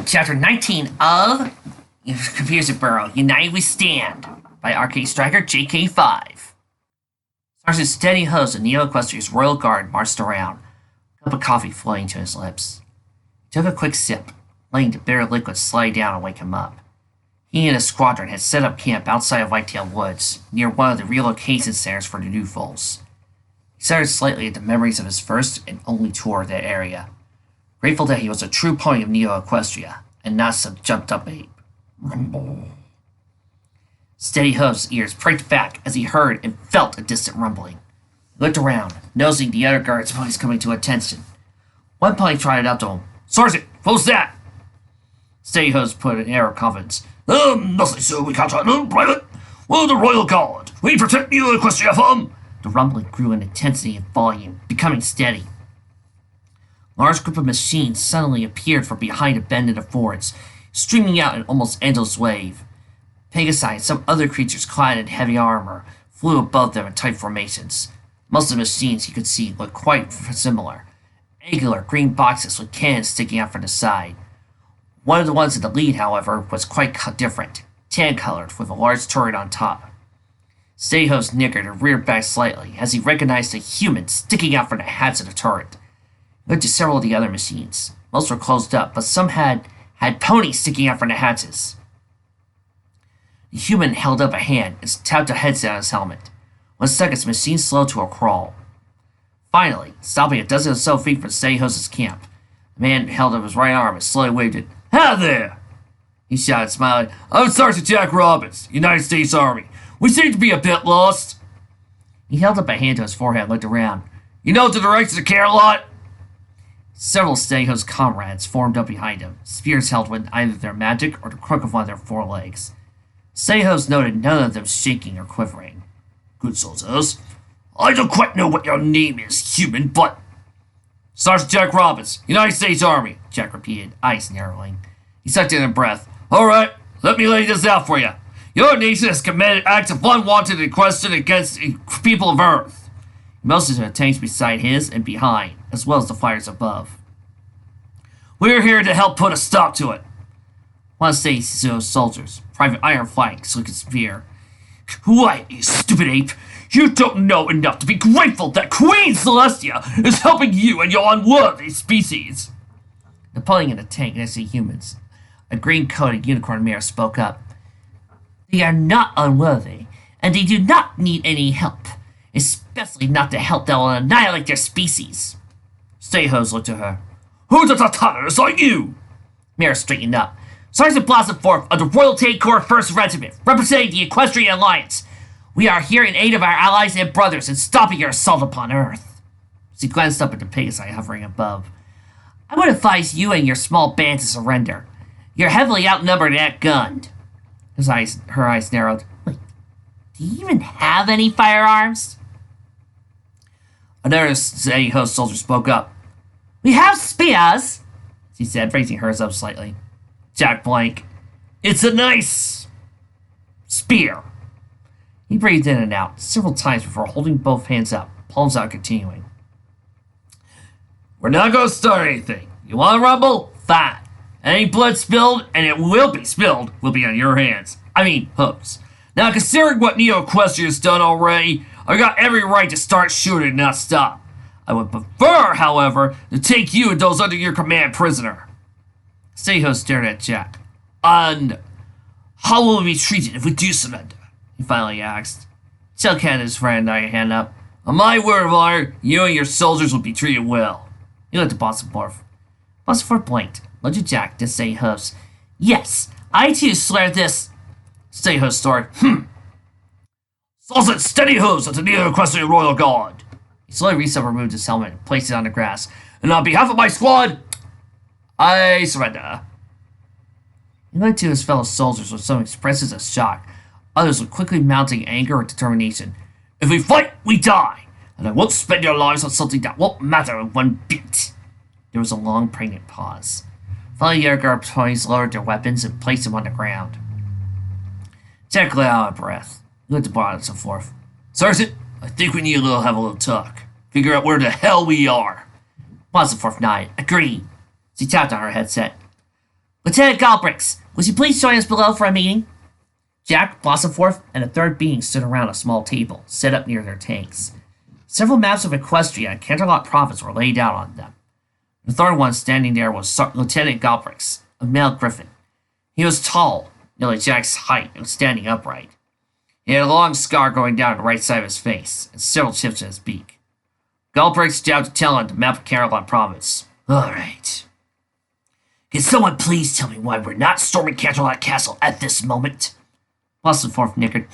Chapter 19 of Computer Bureau, United We Stand, by Arcade Striker JK5. Sergeant Steady Hose of Neo-Equestria's Royal Guard marched around, a cup of coffee floating to his lips. He took a quick sip, letting the bitter liquid slide down and wake him up. He and his squadron had set up camp outside of Whitetail Woods, near one of the relocation centers for the new foals. He started slightly at the memories of his first and only tour of that area, grateful that he was a true pony of Neo-Equestria, and not some jumped-up ape. Rumble. Steady Hoof's ears pricked back as he heard and felt a distant rumbling. He looked around, noticing the other guards' ponies coming to attention. One pony trotted up to him. "Sergeant, what was that?" Steady Hoofs put an air of confidence. Nothing, sir. We can't try no private. We're the Royal Guard. We protect Neo-Equestria from..." The rumbling grew in intensity and volume, becoming steady. A large group of machines suddenly appeared from behind a bend in the forest, streaming out in an almost endless wave. Pegasi and some other creatures clad in heavy armor flew above them in tight formations. Most of the machines you could see looked quite similar. Angular green boxes with cannons sticking out from the side. One of the ones in the lead, however, was quite different, tan-colored, with a large turret on top. Steadyhost nickered and reared back slightly as he recognized a human sticking out from the hats of the turret. He looked at several of the other machines. Most were closed up, but some had ponies sticking out from the hatches. The human held up a hand and tapped a headset on his helmet. 1 second, the machine slowed to a crawl. Finally, stopping a dozen or so feet from Steadyhost's camp, the man held up his right arm and slowly waved it. "Hi there!" he shouted, smiling. "I'm Sergeant Jack Robbins, United States Army. We seem to be a bit lost." He held up a hand to his forehead and looked around. "You know the direction of the care lot?" Several Steadyhost comrades formed up behind him, spears held with either their magic or the crook of one of their forelegs. Steadyhost noted none of them shaking or quivering. "Good soldiers. I don't quite know what your name is, human, but..." "Sergeant Jack Robbins, United States Army," Jack repeated, eyes narrowing. He sucked in a breath. "All right, let me lay this out for you. Your nation has committed acts of unwanted aggression against the people of Earth." He motioned to the tanks beside his and behind, as well as the fighters above. "We're here to help put a stop to it." One of Steadyhost's soldiers, Private Ironflank, took his spear. "What, you stupid ape? You don't know enough to be grateful that Queen Celestia is helping you and your unworthy species." The pony in the tank next to the humans, a green-coated unicorn mare, spoke up. "They are not unworthy, and they do not need any help, especially not the help that will annihilate their species." Steadyhost looked at her. "Who the Tataners are you?" Mare straightened up. "Sergeant Blossomforth of the Royal Tank Corps 1st Regiment, representing the Equestrian Alliance. We are here in aid of our allies and brothers in stopping your assault upon Earth." She glanced up at the Pegasi hovering above. "I would advise you and your small band to surrender. You're heavily outnumbered and outgunned." Her eyes narrowed. "Wait, do you even have any firearms?" Another Steadyhost soldier spoke up. "We have spears," she said, raising hers up slightly. Jack blinked. "It's a nice spear." He breathed in and out several times before holding both hands up, palms out, continuing. "We're not going to start anything. You want to rumble? Fine. Any blood spilled, and it will be spilled, will be on your hands. I mean, hooves. Now, considering what Neo-Equestria has done already, I got every right to start shooting and not stop. I would prefer, however, to take you and those under your command prisoner." Steadyhost stared at Jack. "And how will we be treated if we do surrender?" he finally asked. Chuck had his friend hand up. "On my word of honor, you and your soldiers will be treated well." He looked at Blossomforth. Blossomforth blinked, looked at Jack, then Steadyhost. "Yes, I too swear this..." Steadyhost started. "Sergeant Steadyhost of the Neo-Equestrian Royal Guard." He slowly reached up, removed his helmet, and placed it on the grass. "And on behalf of my squad, I surrender." He looked to his fellow soldiers with some expressions of shock, others with quickly mounting anger or determination. "If we fight, we die, and I won't spend your lives on something that won't matter one bit." There was a long, pregnant pause. Finally, the other ponies lowered their weapons and placed them on the ground. Jack let out a breath. He looked at Bond and so forth. "Sergeant, I think we need to have a little talk. Figure out where the hell we are." Blossomforth nodded. "Agreed." She tapped on her headset. Lieutenant Galbraith, would you please join us below for a meeting? Jack, Blossomforth, and a third being stood around a small table, set up near their tanks. Several maps of Equestria and Canterlot Province were laid out on them. The third one standing there was Lieutenant Galbraith, a male griffin. He was tall, nearly Jack's height, and standing upright. He had a long scar going down the right side of his face, and several chips in his beak. Galbraith jabbed a tail on the map of Canterlot Province. All right. Can someone please tell me why we're not storming Canterlot Castle at this moment? Blossomforth nickered.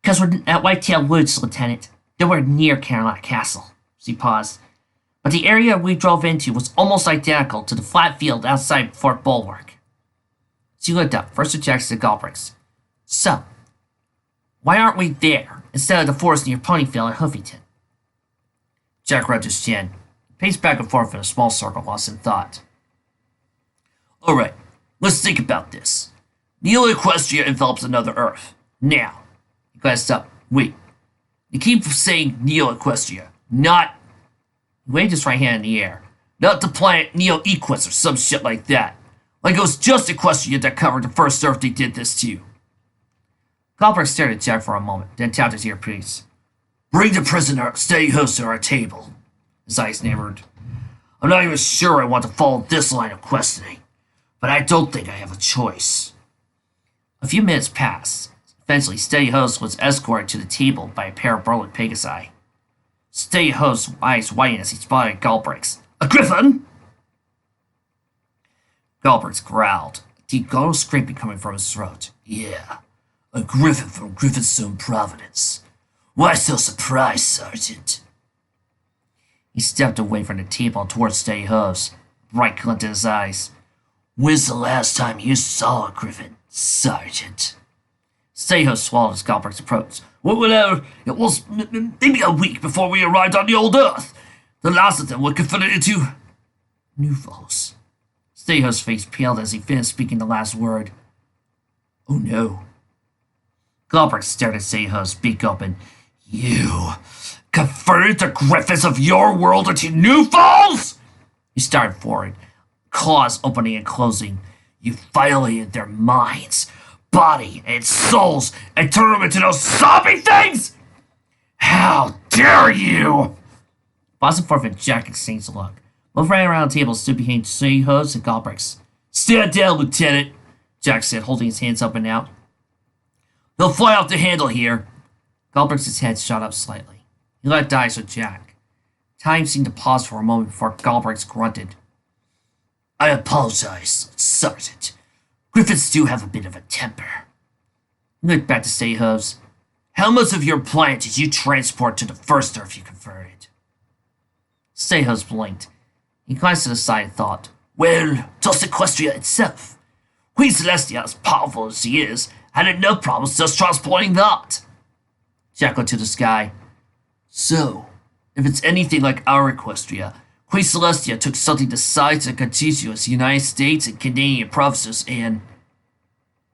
Because we're at Whitetail Woods, Lieutenant. Nowhere near Canterlot Castle. She paused. But the area we drove into was almost identical to the flat field outside Fort Bulwark. She looked up, first to Jack to Galbraith. So, why aren't we there, instead of the forest near Ponyville and Huffington? Jack rubbed his chin. He paced back and forth in a small circle, lost in thought. Alright, let's think about this. Neo-Equestria envelops another Earth. Now, he glanced up. Wait, you keep saying Neo-Equestria, not... He waved his right hand in the air. Not the planet Neo-Equest or some shit like that. Like it was just Equestria that covered the first Earth they did this to. Galbraith stared at Jack for a moment, then tapped his earpiece. Bring the prisoner, steady host to our table. His eyes narrowed. I'm not even sure I want to follow this line of questioning, but I don't think I have a choice. A few minutes passed. Eventually, Steady Host was escorted to the table by a pair of burly Pegasi. Steady Host's eyes widened as he spotted Galbraith. A griffin? Galbraith growled, a deep guttural scraping coming from his throat. Yeah, a griffin from Griffinstone Providence. Why so surprised, Sergeant? He stepped away from the table towards Steady Host, bright glint in his eyes. When's the last time you saw a griffin, Sergeant? Steady Host swallowed as Galbraith approached. Whatever, it was maybe a week before we arrived on the old Earth. The last of them were converted into new foes. Steady Host's face paled as he finished speaking the last word. Oh no. Galbraith stared at Steady Host, beak open. You converted the griffins of your world into new foes? He started forward, claws opening and closing. You violated their minds, body, and souls, and turned them into those zombie things? How dare you! Blossomforth and Jack exchanged a look. Both ran around the table, stood behind Steady Host and Galbraith. Stand down, Lieutenant, Jack said, holding his hands up and out. They'll fly off the handle here. Galbraith's head shot up slightly. He let eyes with Jack. Time seemed to pause for a moment before Galbraith grunted. I apologize, Sergeant. Griffins do have a bit of a temper. He looked back to Steady Host. How much of your planet did you transport to the first Earth you converted? Steady Host blinked. He glanced to the side and thought, well, just Equestria itself. Queen Celestia, as powerful as she is, had no problems just transporting that. Jack looked to the sky. So, if it's anything like our Equestria, Queen Celestia took something the size of contiguous United States and Canadian provinces and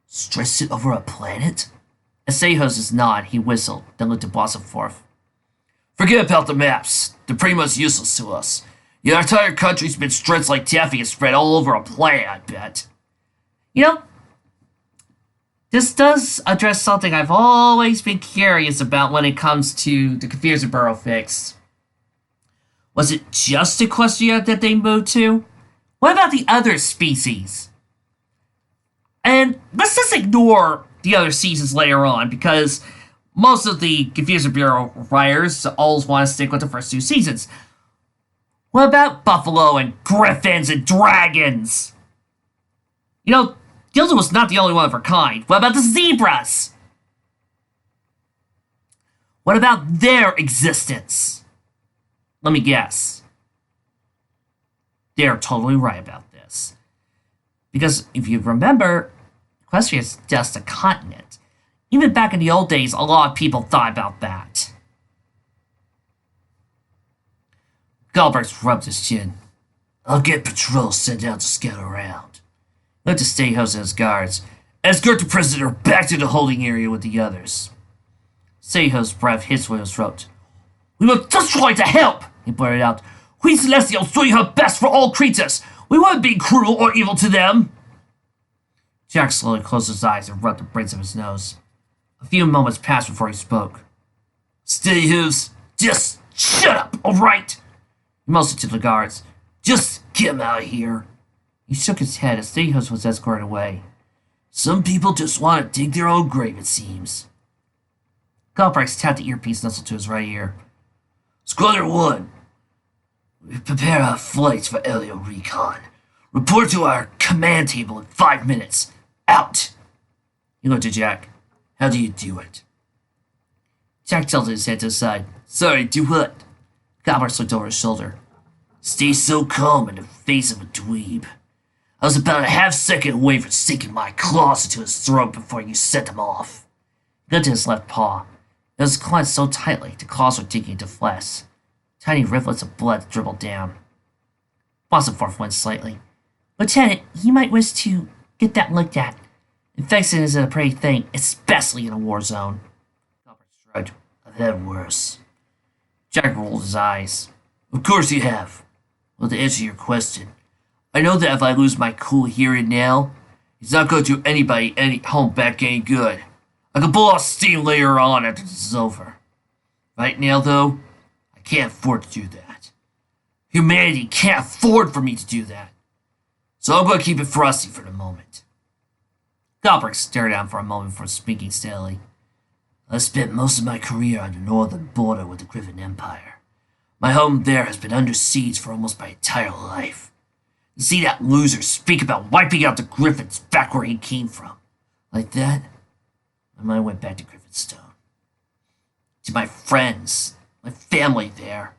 stretched it over a planet? As Steady Host's nod, he whistled, then looked at Blossomforth. Forget about the maps. They're pretty much useless to us. Your entire country's been stretched like taffy and spread all over a planet, I bet. You know, this does address something I've always been curious about when it comes to the Confusion Burrow fix. Was it just Equestria that they moved to? What about the other species? And let's just ignore the other seasons later on, because most of the Confusion Bureau writers always want to stick with the first two seasons. What about Buffalo and Griffins and Dragons? You know, Gilda was not the only one of her kind. What about the zebras? What about their existence? Let me guess. They're totally right about this. Because if you remember, Equestria is just a continent. Even back in the old days, a lot of people thought about that. Galbraith rubbed his chin. I'll get patrols sent out to scout around. Looked at Steady Host and his guards. Escort the prisoner back to the holding area with the others. Steady Host's breath hissed from his throat. We will just try to help, he blurted out. Queen Celestia is doing her best for all creatures. We wouldn't be cruel or evil to them. Jack slowly closed his eyes and rubbed the bridge of his nose. A few moments passed before he spoke. Steady hooves, just shut up, all right? He motioned to the guards. Just get him out of here. He shook his head as Steady Hooves was escorted away. Some people just want to dig their own grave, it seems. Galbraith tapped the earpiece nestled to his right ear. Squadron 1, we prepare our flights for aerial recon. Report to our command table in 5 minutes. Out! He looked at Jack. How do you do it? Jack tilted his head to the side. Sorry, do what? Galbraith looked over his shoulder. Stay so calm in the face of a dweeb. I was about a half-second away from sinking my claws into his throat before you set him off. He looked at his left paw. It was clenched so tightly the claws were digging into flesh. Tiny rivulets of blood dribbled down. Bossenforth winced slightly. Lieutenant, you might wish to get that looked at. Infection isn't a pretty thing, especially in a war zone. Galbraith shrugged. I've had worse. Jack rolled his eyes. Of course you have. Well, to answer your question, I know that if I lose my cool here and now, it's not going to do anybody any home back any good. I can pull off steam later on after this is over. Right now, though, I can't afford to do that. Humanity can't afford for me to do that. So I'm going to keep it frosty for the moment. Galbraith stared at him for a moment before speaking steadily. I've spent most of my career on the northern border with the Griffin Empire. My home there has been under siege for almost my entire life. To see that loser speak about wiping out the Griffins back where he came from, like that, my mind went back to Griffinstone. To my friends, my family there.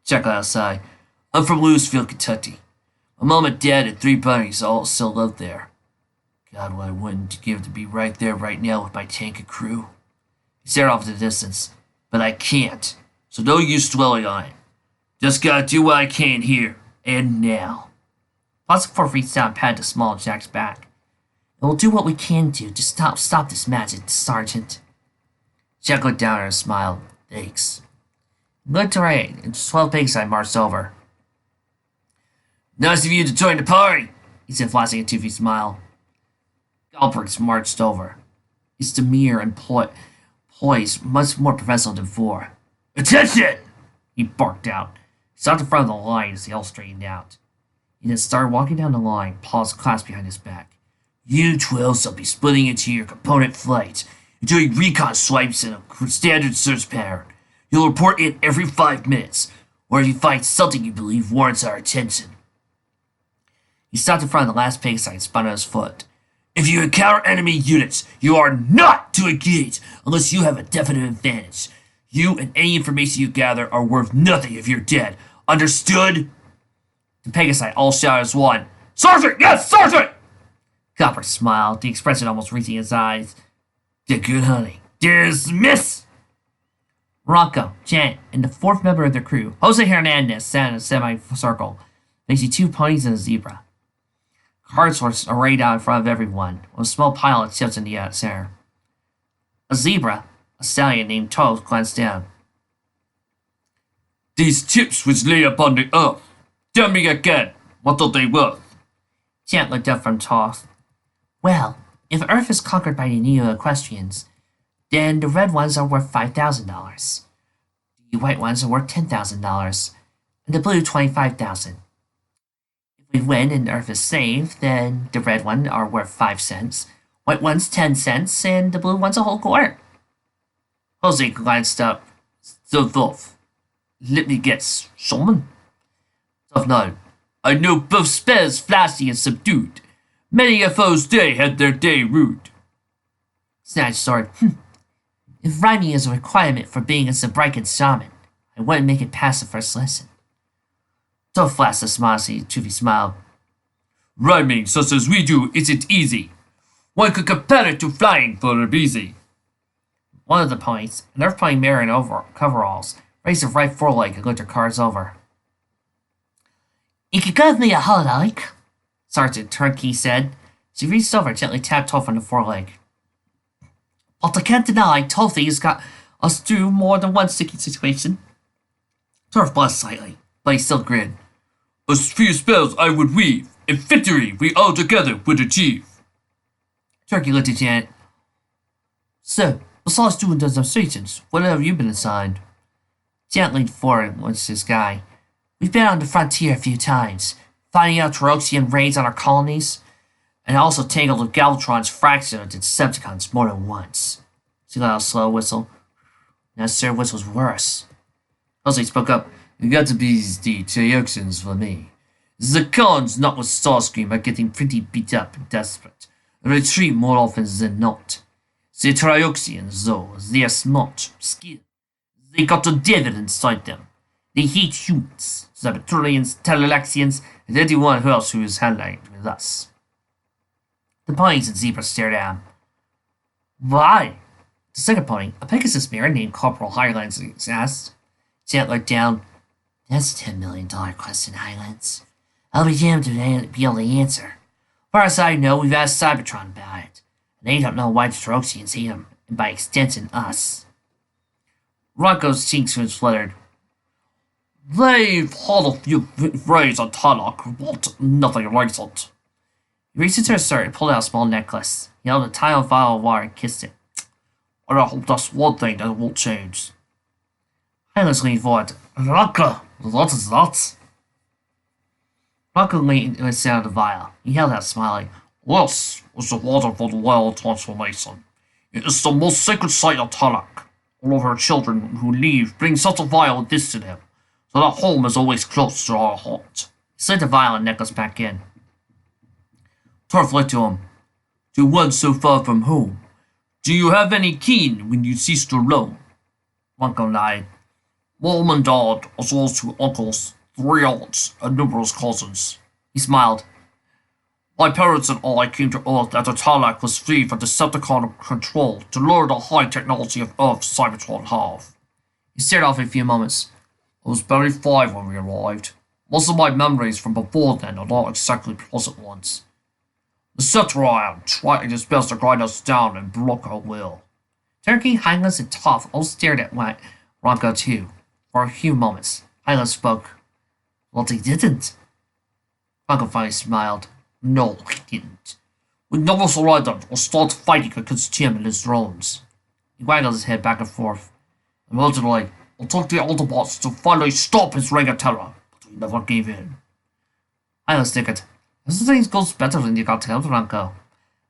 Check outside. I'm from Louisville, Kentucky. My mom and dad and 3 buddies all still live there. God, what I wouldn't give to be right there right now with my tank and crew. He stared off in the distance, but I can't, so no use dwelling on it. Just gotta do what I can here, and now. Bossenforth reached out and patted the small of Jack's back. And we'll do what we can do to stop this magic, Sergeant. Jack looked down at her and smiled. Thanks. He looked right, and 12 Pigside marched over. Nice of you to join the party, he said, flashing a toothy smile. Galbraith marched over, his demeanor and poise much more professional than before. Attention! He barked out. He stopped in front of the line as they all straightened out. He then started walking down the line, paws clasped behind his back. You 12 shall be splitting into your component flights and doing recon swipes in a standard search pattern. You'll report in every 5 minutes, or if you find something you believe warrants our attention. He stopped in front of the last Pigside and spun on his foot. If you encounter enemy units, you are not to engage unless you have a definite advantage. You and any information you gather are worth nothing if you're dead. Understood? The Pegasite all shouted as one. Sergeant! Yes, Sergeant! Galbraith smiled, the expression almost reaching his eyes. Did good hunting. Dismiss! Rocco, Janet, and the 4th member of their crew, Jose Hernandez, sat in a semicircle, facing 2 ponies and a zebra. Carts were arrayed out in front of everyone, with a small pile of chips in the center. A zebra, a stallion named Toad, glanced down. These chips which lay upon the earth, tell me again, what are they worth? Janet looked up from Toth. Well, if Earth is conquered by the Neo-Equestrians, then the red ones are worth $5,000. The white ones are worth $10,000, and the blue $25,000. If we win and Earth is saved, then the red ones are worth 5 cents, white ones 10 cents, and the blue ones a whole quart. Jose glanced up. So Toth, let me guess, Shulman? Toth nodded. I know both spells flashy and subdued. Many a foe's day had their day rude. Snatch sword. If rhyming is a requirement for being a Zabrikan shaman, I wouldn't make it past the first lesson. Toth flashed a toothy smile. Rhyming such as we do isn't easy. One could compare it to flying for a breezy. One of the ponies, an earth pony mare in coveralls, raised her right foreleg and looked her cards over. You could give me a hug, Sergeant Turnkey said. She reached over and gently tapped Toth on the foreleg. But I can't deny Tothy has got us through more than one sticky situation. Toth blushed slightly, but he still grinned. A few spells I would weave, and victory we all together would achieve. Turkey looked at Janet. So, besides doing demonstrations, what have you been assigned? Janet leaned forward and looked at the sky. We've been on the frontier a few times, finding out Taroxian raids on our colonies, and also tangled with Galvatron's fraction of Decepticons more than once. She let out a slow whistle. Now Sir Whistle's worse. Leslie spoke up. It got to be the Taroxians for me. The cons, not with Starscream, are getting pretty beat up and desperate, and retreat more often than not. The Taroxians, though, they are smart, skilled. They got the devil inside them. They hate humans, Sabaturians, Telelaxians, and anyone else who is allied with us. The ponies and zebras stared at him. Why? The second pony, a Pegasus mare named Corporal Highlands, asked. Janet looked down. That's a $10 million question, Highlands. I'll be damned to be able to answer. As far as I know, we've asked Cybertron about it. And they don't know why the Taroxians hate him, and by extension, us. Rocco's cheeks was fluttered. They've had a few raids on Tarnak, but nothing recent. He reached into his shirt and pulled out a small necklace. He held a tiny vial of water and kissed it. And I hope that's one thing that won't change. Highlands leaned forward. Rocco, what is that? Rocco leaned into the sound of the vial. He held out smiling. This is the water for the well transformation. It is the most sacred site of Tarnak. All of our children who leave bring such a vial with this to them, so that home is always close to our heart. He slid the vial and necklace back in. Turf looked to him. To one so far from home, do you have any kin when you cease to roam? Rocco nodded. Mom and dad, as well as 2 uncles, 3 aunts, and numerous cousins. He smiled. My parents and I came to Earth after Tarlac was free from Decepticon control to learn the high technology of Earth Cybertron have. He stared off for a few moments. I was barely 5 when we arrived. Most of my memories from before then are not exactly pleasant ones. The Cetrion tried his best to grind us down and block our will. Turkey, Highlands, and Toph all stared at Rocco too. For a few moments, Highlands spoke. Well, they didn't. Rocco finally smiled. No, he didn't. We never surrendered or started fighting against him and his drones. He waggled his head back and forth. Eventually, it took the Autobots to finally stop his reign of terror, but we never gave in. Highlands snickered. This thing goes better than you got to help Rocco.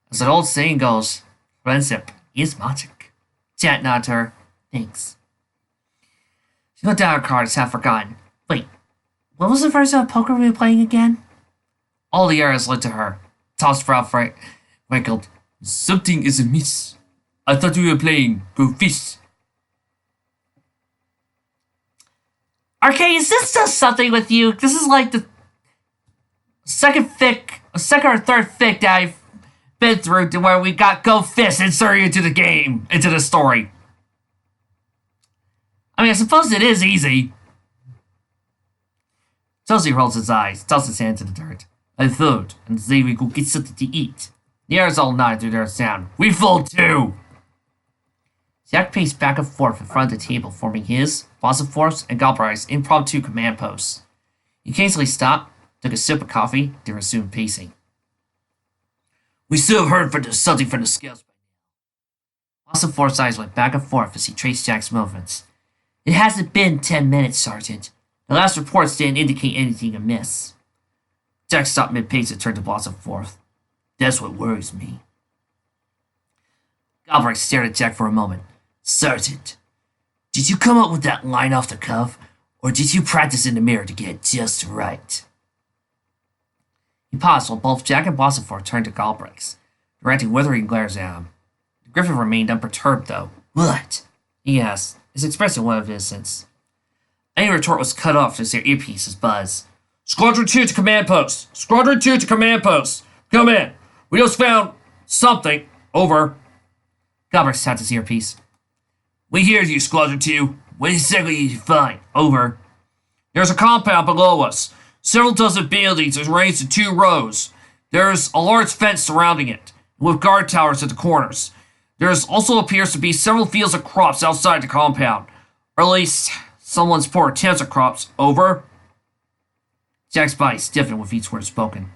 As the old saying goes, friendship is magic. Janet nodded to her. Thanks. She looked down her cards, half forgotten. Wait, what was the first poker we were playing again? All the others looked at her. Tossed brow wrinkled. Something is amiss. I thought we were playing Go Fish. Arcade, is this still something with you? This is like the second or third fic that I've been through to where we got Go Fish inserted into the game, into the story. I mean, I suppose it is easy. Josie rolls his eyes, tosses his hand to the dirt. I thought, and say we go get something to eat. The others all nodded through their sound. We fold too! Jack paced back and forth in front of the table, forming his, Bossaforth's, and Galbraith's impromptu command posts. He occasionally stopped, took a sip of coffee, then resumed pacing. We still heard something from the scouts by now. Bossaforth's eyes went back and forth as he traced Jack's movements. It hasn't been 10 minutes, Sergeant. The last reports didn't indicate anything amiss. Jack stopped mid-pace and turned to Bossaforth. That's what worries me. Galbraith stared at Jack for a moment. Sergeant, did you come up with that line off the cuff, or did you practice in the mirror to get it just right? He paused while both Jack and Bossaforth turned to Galbraith, directing withering glares at him. The Griffin remained unperturbed, though. What? He asked, his expression one of innocence. Any retort was cut off as their earpieces buzzed. Squadron 2 to command post! Squadron 2 to command post! Come in! We just found something. Over. Galbraith tapped his earpiece. We hear you, Squadron 2. What exactly did you find? Over. There's a compound below us. Several dozen buildings arranged in 2 rows. There's a large fence surrounding it, with guard towers at the corners. There also appears to be several fields of crops outside the compound. Or at least, someone's poor attempts at crops. Over. Jack's body stiffened with each word spoken.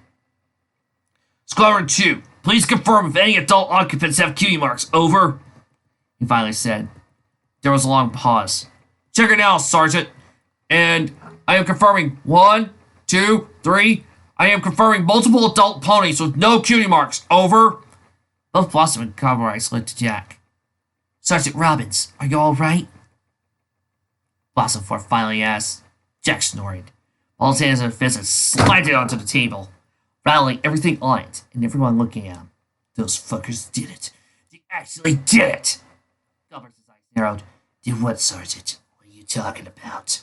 Squadron 2, please confirm if any adult occupants have cutie marks. Over. He finally said. There was a long pause. Check it now, Sergeant. And I am confirming 1, 2, 3. I am confirming multiple adult ponies with no cutie marks. Over. Both Blossom and Cowboys looked to Jack. Sergeant Robbins, are you all right? Blossom finally asked. Jack snorted. All his hands and fists slammed it onto the table, rattling everything on it and everyone looking at him. Those fuckers did it. They actually did it! Gilbert's eyes narrowed. Did what, Sergeant? What are you talking about?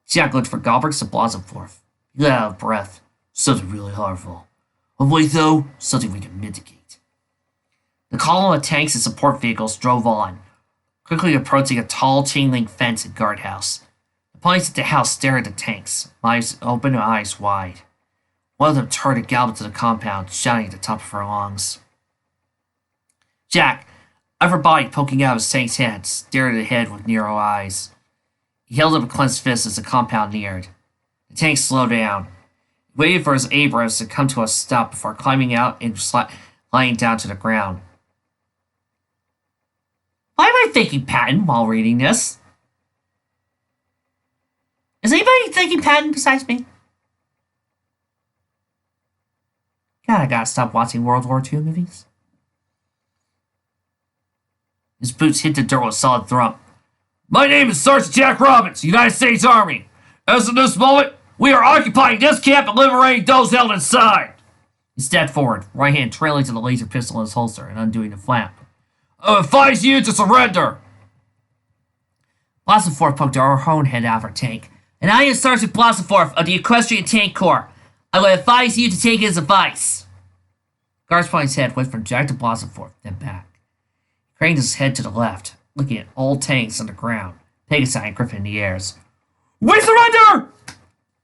Jack looked for Gilbert's and Blossomforth. He let out a breath. Something really harmful. Hopefully, though, something we can mitigate. The column of tanks and support vehicles drove on, quickly approaching a tall chain-link fence and guardhouse. The ponies at the house stared at the tanks, eyes open and eyes wide. One of them turned and galloped to the compound, shouting at the top of her lungs. Jack, upper body poking out of his tank's head, stared ahead with narrow eyes. He held up a clenched fist as the compound neared. The tank slowed down. He waited for his Abrams to come to a stop before climbing out and lying down to the ground. Why am I thinking Patton while reading this? Is anybody thinking Patton besides me? God, I gotta stop watching World War II movies. His boots hit the dirt with a solid thump. My name is Sergeant Jack Robbins, United States Army. As of this moment, we are occupying this camp and liberating those held inside. He stepped forward, right hand trailing to the laser pistol in his holster and undoing the flap. I advise you to surrender. Blossomforth poked her own head out of her tank. And I am Sergeant Blossomforth of the Equestrian Tank Corps. I would advise you to take his advice. Gar's pointing his head went from Jack to Blossomforth, then back. He craned his head to the left, looking at all tanks on the ground, Pegasi and Griffin in the airs. We surrender!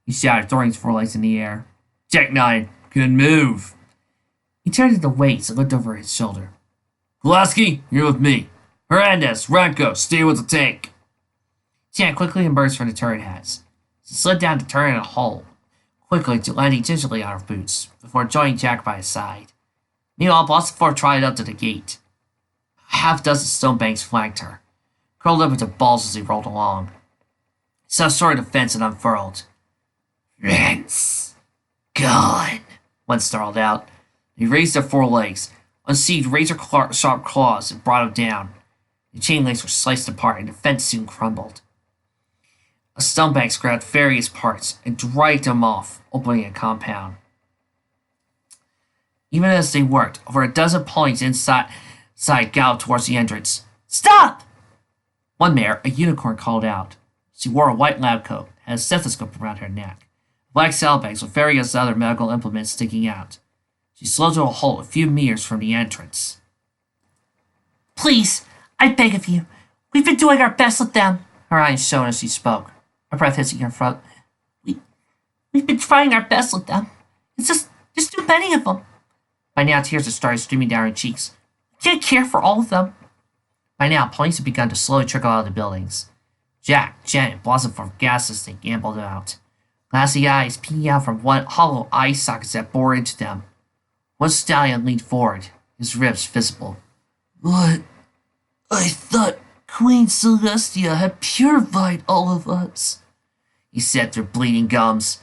He shouted, throwing his forelegs in the air. Jack nodded. Good move. He turned to the weights and looked over his shoulder. Pulaski, you're with me. Hernandez, Ranko, stay with the tank. Jack quickly emerged from the turret hats. She slid down the turret in a hole, quickly landing gingerly on her boots, before joining Jack by his side. Meanwhile, Blossomforth trotted up to the gate. A half-dozen stonebanks flanked her, curled up into balls as he rolled along. He saw short of the fence and unfurled. Fence! Gone! One snarled out. He raised their forelegs, unsheathed razor-sharp claws, and brought him down. The chain links were sliced apart, and the fence soon crumbled. A stonebanks grabbed various parts and dragged them off, opening a compound. Even as they worked, over a dozen ponies inside galloped towards the entrance. Stop! One mare, a unicorn, called out. She wore a white lab coat, had a stethoscope around her neck, black saddlebags with various other medical implements sticking out. She slowed to a halt a few meters from the entrance. Please, I beg of you. We've been doing our best with them. Her eyes shone as she spoke, her breath hissing her throat. We've been trying our best with them. It's just there's too many of them. By now, tears had started streaming down her cheeks. We can't care for all of them. By now, planes had begun to slowly trickle out of the buildings. Jack, Jen, and Blossomforth gasped as they gambled out, glassy eyes peeking out from one hollow eye sockets that bore into them. One stallion leaned forward, his ribs visible. What? I thought Queen Celestia had purified all of us, he said through bleeding gums.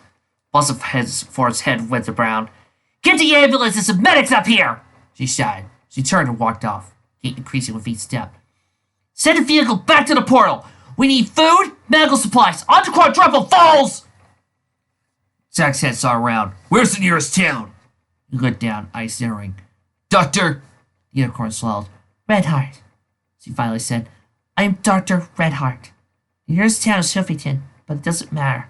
Blossomforth's head went to brown. Get the ambulance and some medics up here! She shouted. She turned and walked off, gait increasing with each step. Send the vehicle back to the portal! We need food, medical supplies, on to Quadruple Falls! Jack's head saw around. Where's the nearest town? He looked down, eyes narrowing. Doctor! The unicorn swelled. Redheart, she finally said. I am Dr. Redheart. The nearest town is Huffington, but it doesn't matter.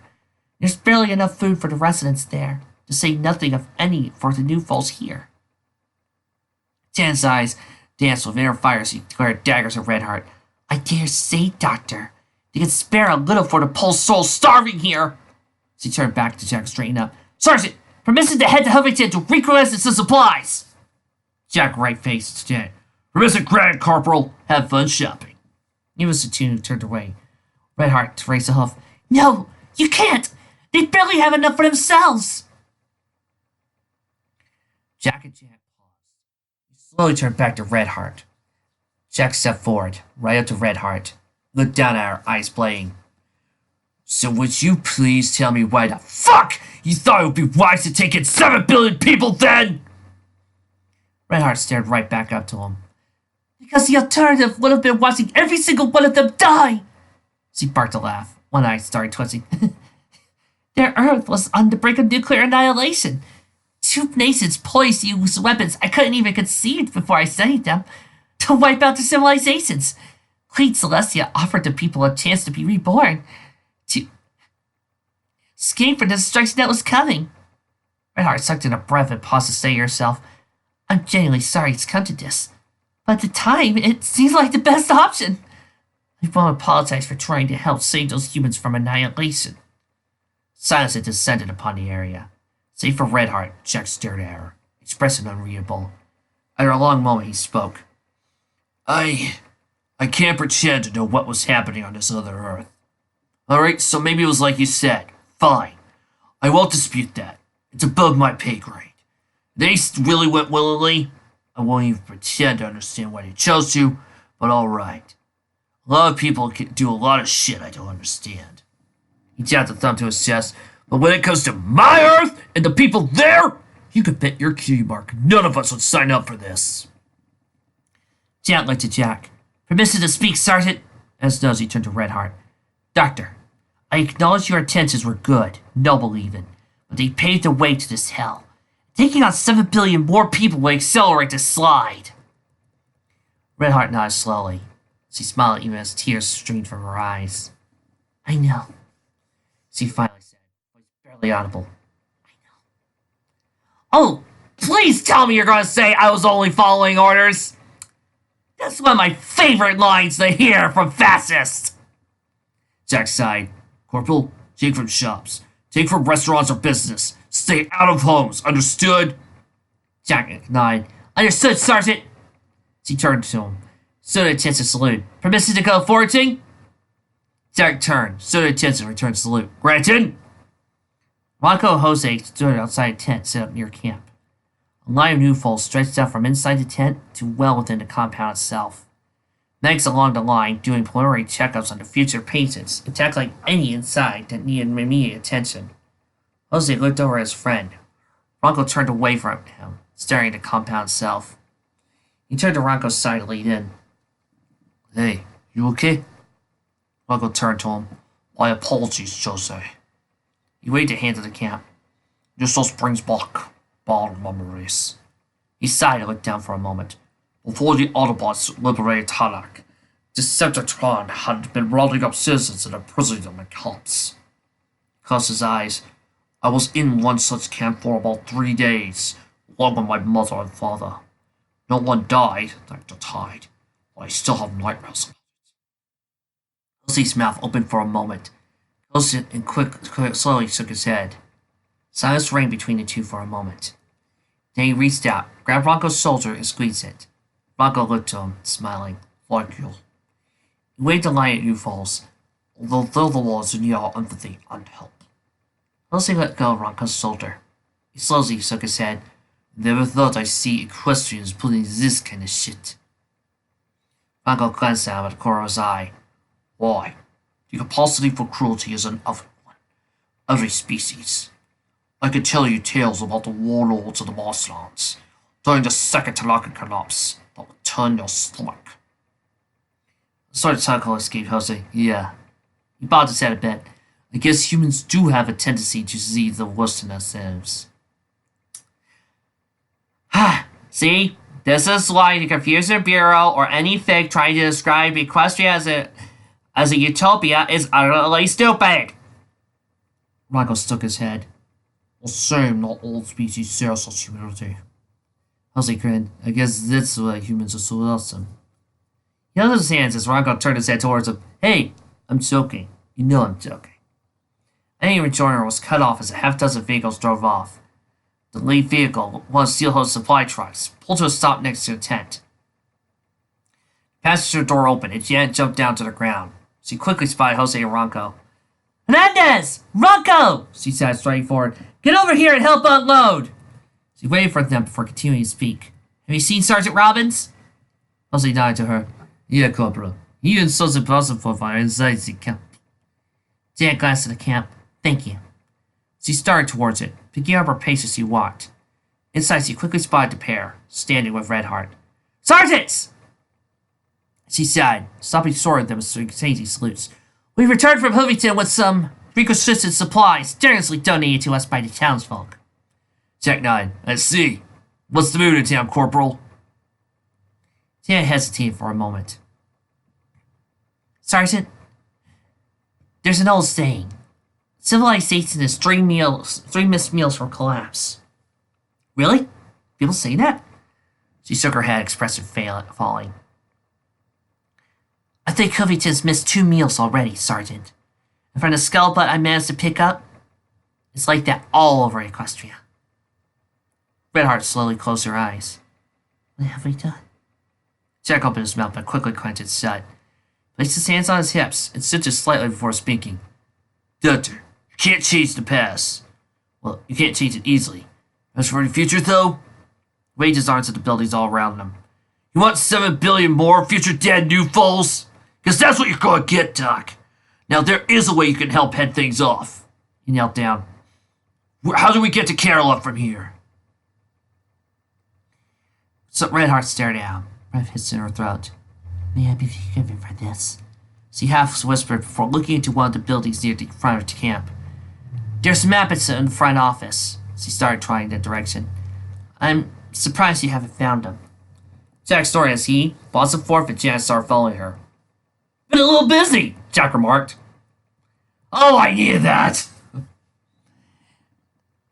There's barely enough food for the residents there, to say nothing of any for the new foals here. Jan's eyes danced with inner fire as he glared daggers at Redheart. I dare say, Doctor, they can spare a little for the poor soul starving here. She turned back to Jack, straightened up. Sergeant, permission to head to Huffington to requisition some supplies. Jack right-faced Jen. Permission granted, Corporal. Have fun shopping. He was the tune who turned away. Redheart raised a hoof. No, you can't. They barely have enough for themselves. Jack and Jack paused. He slowly turned back to Redheart. Jack stepped forward, right up to Redheart, looked down at her, eyes playing. So would you please tell me why the fuck you thought it would be wise to take in 7 billion people then? Redheart stared right back up to him. Because the alternative would have been watching every single one of them die. She barked a laugh. One eye started twisting. Their Earth was on the brink of nuclear annihilation. 2 nations poised to use weapons I couldn't even conceive before I studied them to wipe out their civilizations. Queen Celestia offered the people a chance to be reborn, to escape from the destruction that was coming. Redheart sucked in a breath and paused to say to herself, I'm genuinely sorry it's come to this, but at the time, it seemed like the best option. I won't apologize for trying to help save those humans from annihilation. Silence had descended upon the area. Save for Redheart, Jack stared at her, expressing unreadable. After a long moment, he spoke. I can't pretend to know what was happening on this other Earth. Alright, so maybe it was like you said. Fine. I won't dispute that. It's above my pay grade. They really went willingly. I won't even pretend to understand why they chose to, but alright. A lot of people can do a lot of shit I don't understand. He tapped a thumb to his chest, but when it comes to my Earth and the people there, you could bet your key mark none of us would sign up for this. Jack looked at Jack. Permission to speak, Sergeant? As Nosy turned to Redheart. Doctor, I acknowledge your intentions were good, noble even, but they paved the way to this hell. Taking on 7 billion more people will accelerate the slide. Redheart nodded slowly. She smiled even as tears streamed from her eyes. I know, she finally said, voice barely audible. I know. Oh, please tell me you're going to say I was only following orders. That's one of my favorite lines to hear from fascists. Jack sighed. Corporal, take from shops. Take from restaurants or business. Stay out of homes. Understood? Jack nodded. Understood, Sergeant. She turned to him. Stood at attention salute. Permission to go foraging? Jack turned. Stood at attention returned salute. Granted. Ronco and Jose stood outside a tent set up near camp. A line of new foals stretched out from inside the tent to well within the compound itself. Medics along the line, doing preliminary checkups on the future patients, attacked like any inside that needed immediate attention. Jose looked over at his friend. Ronco turned away from him, staring at the compound itself. He turned to Ronco's side to lead in. Hey, you okay? Ronco turned to him. My apologies, Jose. He waved a hand to the camp. This all brings back bad memories. He sighed and looked down for a moment. Before the Autobots liberated Tanak, Decepticon had been rounding up citizens and imprisoning them in camps. He closed his eyes. I was in one such camp for about 3 days, along with my mother and father. No one died, thank the tide, but I still have nightmares about it. Kelsey's mouth opened for a moment. Kelsey and slowly shook his head. Silence reigned between the two for a moment. Then he reached out, grabbed Ronco's shoulder, and squeezed it. Ronco looked to him, smiling. Thank you. He waved a line at you falls, although the laws need our empathy and help. Kelsey let go of Ronco's shoulder. He slowly shook his head. Never thought I'd see equestrians pulling this kind of shit. Ronco glanced at him at the corner of his eye. Why? The capacity for cruelty is in everyone. Every species. I could tell you tales about the warlords of the marshlands during the second Talakan collapse that would turn your stomach. A sort of chuckle escaped Jose. Yeah. He bowed his head a bit. I guess humans do have a tendency to see the worst in ourselves. See? This is why the Confusion Bureau or any fake trying to describe Equestria as a utopia is utterly stupid. Ronco shook his head. The same, not all species share such humanity. Jose grinned. I guess that's why humans are so awesome. He held his hands as Ronco turned his head towards him. Hey, I'm joking. You know I'm joking. Any rejoinder was cut off as a half-dozen vehicles drove off. The lead vehicle, one of Steelho's supply trucks, pulled to a stop next to a tent. The passenger door opened and Janet jumped down to the ground. She quickly spotted Jose and Ronco. Hernandez! Rocco! She said, striding forward. Get over here and help unload! She waited for them before continuing to speak. Have you seen Sergeant Robbins? Ozzy nodded to her. Yeah, Corporal. He and Sergeant Bossenforth are inside the camp. Jack glanced at the camp. Thank you. She started towards it, picking up her pace as she walked. Inside, she quickly spotted the pair, standing with Redheart. Sergeants! She sighed, stopping short of them as exchanging salutes. We returned from Hoovington with some requisitioned supplies generously donated to us by the townsfolk. Jack nodded. I see. What's the mood in town, Corporal? Jack hesitated for a moment. Sergeant, there's an old saying. Civilization is three missed meals from collapse. Really? People say that? She shook her head, expressive falling. I think Covington's missed 2 meals already, Sergeant. And from the scuttlebutt I managed to pick up, it's like that all over Equestria. Redheart slowly closed her eyes. What have we done? Jack opened his mouth but quickly clenched it shut. Placed his hands on his hips and stood just slightly before speaking. Doctor, you can't change the past. Well, you can't change it easily. As for the future, though, waved his arms at the buildings all around them. You want 7 billion more future dead new foals? Because that's what you're going to get, Doc. Now, there is a way you can help head things off. He knelt down. How do we get to Camelot from here? So Redheart stared at him, breath hissed in her throat. May I be forgiven for this? She half whispered before looking into one of the buildings near the front of the camp. There's a map in the front office. She started trying that direction. I'm surprised you haven't found them. Jack's story as he, Bossenforth, and Jan started following her. Been a little busy, Jack remarked. Oh, I needed that.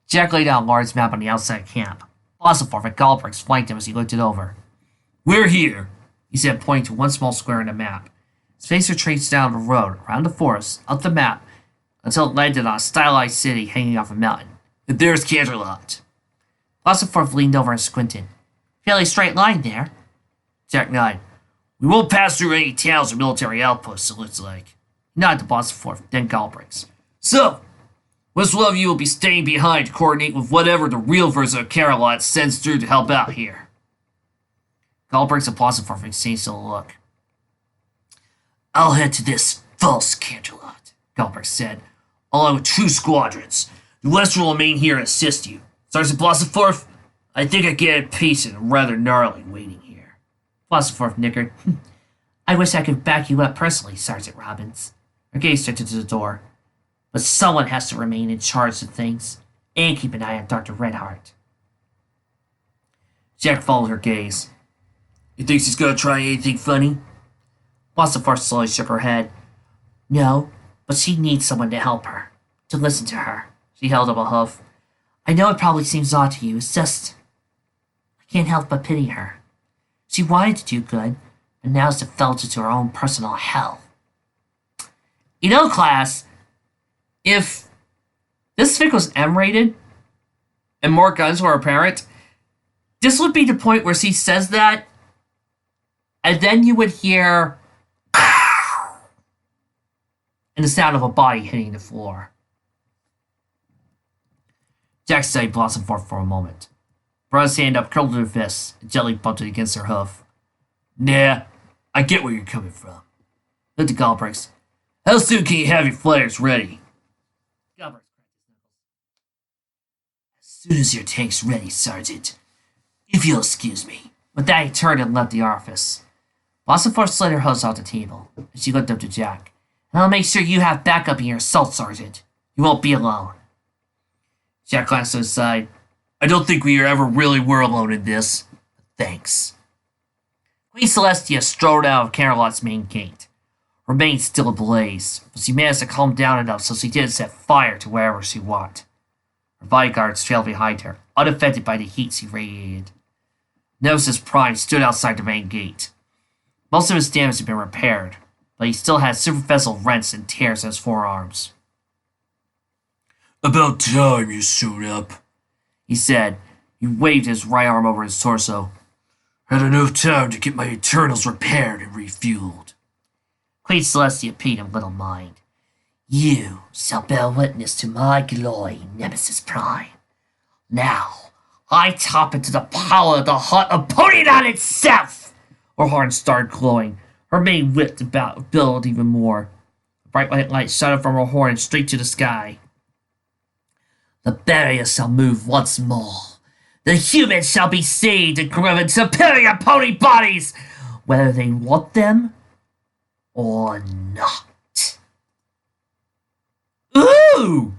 Jack laid out a large map on the outside camp. Bossenforth and Galbraith flanked him as he looked it over. We're here, he said, pointing to one small square in the map. His face traced down the road, around the forest, up the map, until it landed on a stylized city hanging off a mountain. And there's Camelot. Bossenforth leaned over and squinted. Fairly straight line there. Jack nodded. We won't pass through any towns or military outposts, it looks like. He nodded to Bossenforth, then Galbraith. So, which one of you will be staying behind to coordinate with whatever the real version of Camelot sends through to help out here? Galbraith and Bossenforth exchanged a look. I'll head to this false Camelot, Galbraith said, along with 2 squadrons. The rest will remain here and assist you. Sergeant Bossenforth, I think I get impatient and rather gnarly waiting here. Bossenforth nickered. I wish I could back you up personally, Sergeant Robbins. Her gaze drifted to the door. But someone has to remain in charge of things and keep an eye on Dr. Redheart. Jack followed her gaze. You think she's gonna try anything funny? Bossenforth slowly shook her head. No, but she needs someone to help her, to listen to her. She held up a hoof. I know it probably seems odd to you, it's just... I can't help but pity her. She wanted to do good, but now it's fell into her own personal hell. You know, class, if this fic was M-rated and more guns were apparent, this would be the point where she says that, and then you would hear and the sound of a body hitting the floor. Jack studied Bossenforth for a moment. Brought his hand up, curled her fist, and gently bumped it against her hoof. Nah, I get where you're coming from. Looked at Galbraith. How soon can you have your flares ready? Galbraith cracked his knuckles. As soon as your tank's ready, Sergeant. If you'll excuse me. With that, he turned and left the office. Bossenforth slid her hose off the table, and she looked up to Jack. And I'll make sure you have backup in your assault, Sergeant. You won't be alone. Jack glanced to his side. I don't think we ever really were alone in this. Thanks. Queen Celestia strode out of Camelot's main gate. Her mane still ablaze, but she managed to calm down enough so she didn't set fire to wherever she walked. Her bodyguards trailed behind her, unaffected by the heat she radiated. Nemesis Prime stood outside the main gate. Most of his damage had been repaired, but he still had superficial rents and tears in his forearms. About time you showed up, he said. He waved his right arm over his torso. Had enough time to get my internals repaired and refueled. Queen Celestia paid him little mind. You shall bear witness to my glory, Nemesis Prime. Now, I tap into the power of the heart of Ponygon itself! Her horn started glowing. Her mane whipped about, billowed even more. A bright white light shot from her horn straight to the sky. The barrier shall move once more. The humans shall be saved and grow in superior pony bodies, whether they want them or not. Ooh!